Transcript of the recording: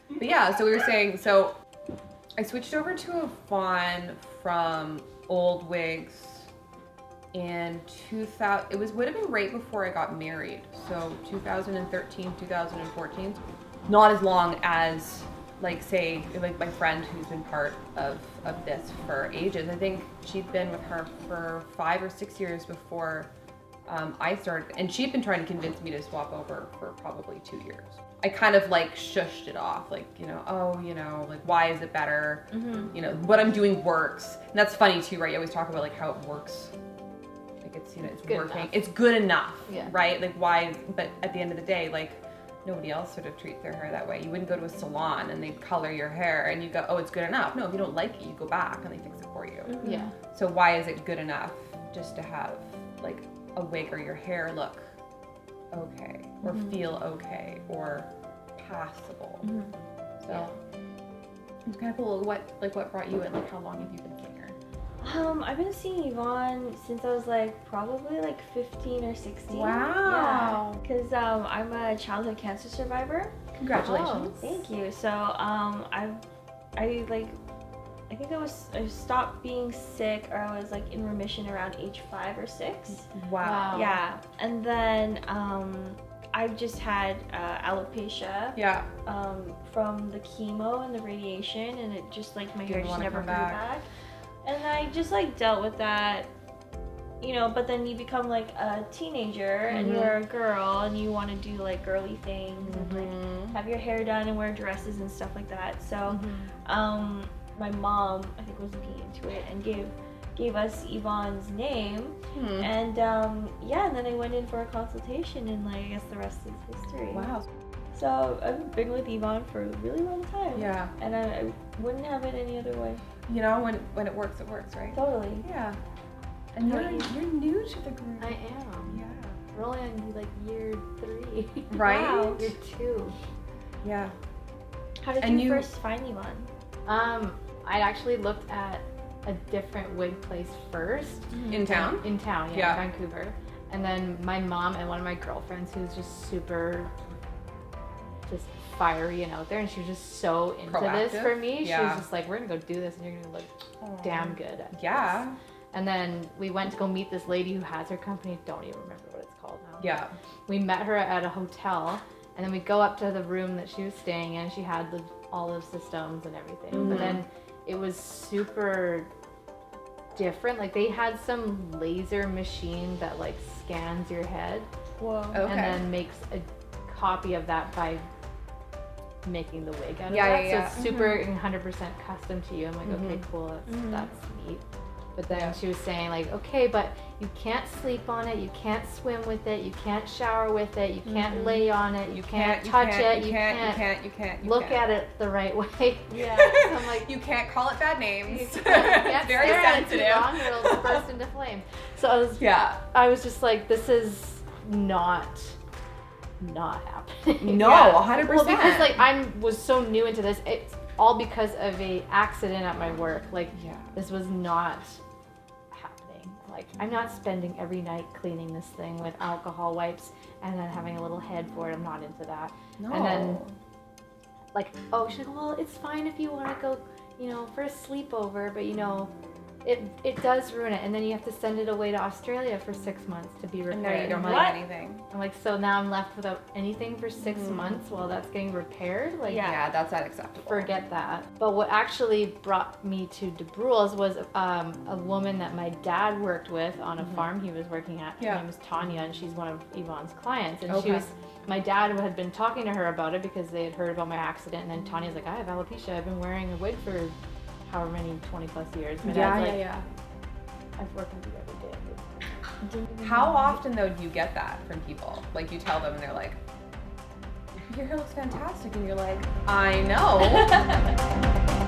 But yeah, so we were saying, so I switched over to a Vaughn from old wigs in 2000. Would have been right before I got married. So 2013, 2014. Not as long as like say like my friend who's been part of this for ages. I think she'd been with her for 5 or 6 years before I started, and she'd been trying to convince me to swap over for probably 2 years. I kind of like shushed it off, like, you know, oh, you know, like why is it better? You know, what I'm doing works. And that's funny too, right? You always talk about like how it works. Like it's, you know, it's good working. enough. It's good enough, yeah. right? Like why, but at the end of the day, like nobody else sort of treats their hair that way. You wouldn't go to a salon and they'd color your hair and you go, oh, it's good enough. No, if you don't like it, you go back and they fix it for you. Yeah. So why is it good enough just to have like a wig or your hair look okay or feel okay or passable? So it's kind of cool. What brought you in? Like how long have you been seeing her? I've been seeing Yvonne since I was like probably like 15 or 16. Wow. Yeah, because I'm a childhood cancer survivor. Congratulations. Thank you. So I think I stopped being sick, or I was like in remission around age 5 or 6. Wow. Yeah, and then I've just had alopecia. Yeah. From the chemo and the radiation, and it just like my hair Didn't just wanna never come grew back. back. And I just like dealt with that, you know. But then you become like a teenager and you're a girl and you want to do like girly things and like have your hair done and wear dresses and stuff like that. So my mom, I think, was looking into it and gave us Yvonne's name. And yeah, and then I went in for a consultation, and like I guess the rest is history. Wow. So I've been with Yvonne for a really long time. Yeah. And I wouldn't have it any other way. You know, when it works, right? Totally. Yeah. And you're new to the group. I am. Yeah. We're only on like year 3. Right? Wow. Year 2. Yeah. How did And you you- first find Yvonne? I actually looked at a different wig place first. In town? In town, Yeah. in Vancouver. And then my mom and one of my girlfriends, who's just super just fiery and out there, and she was just so into this Proactive? for me. She Yeah. was just like, we're gonna go do this and you're gonna look damn good at Yeah. this. And then we went to go meet this lady who has her company. Don't even remember what it's called now. Yeah. We met her at a hotel, and then we go up to the room that she was staying in. She had all the systems and everything. But then it was super different. Like they had some laser machine that like scans your head Whoa. Okay. and then makes a copy of that by making the wig out of Yeah, that. yeah, yeah. So it's super 100% custom to you. I'm like, okay, cool, that's neat. But then she was saying like, okay, but you can't sleep on it, you can't swim with it, you can't shower with it, you can't lay on it, you can't touch it, you can't look at it the right way. Yeah. So I'm like, You can't call it bad names. you can't It's very stare at it too sensitive. long, it'll burst into flame. So I was just like, this is not happening. No, Yeah. 100%. Well, because like I was so new into this, it's all because of a accident at my work. Like this was not happening. Like I'm not spending every night cleaning this thing with alcohol wipes and then having a little head for it. I'm not into that. No. And then like, oh, she's like, well, it's fine if you want to go, you know, for a sleepover, but you know, it does ruin it, and then you have to send it away to Australia for 6 months to be repaired. And now you don't I'm have like, anything. I'm like, so now I'm left without anything for 6 months while that's getting repaired? Like, Yeah, that's unacceptable. forget that. But what actually brought me to DuBrule's was a woman that my dad worked with on a farm he was working at. Her name was Tanya, and she's one of Yvonne's clients. And my dad had been talking to her about it because they had heard about my accident, and then Tanya's like, I have alopecia, I've been wearing a wig for however many 20 plus years. My dad's like, I've worked with you every day. How often though do you get that from people? Like you tell them and they're like, your hair looks fantastic, and you're like, I know.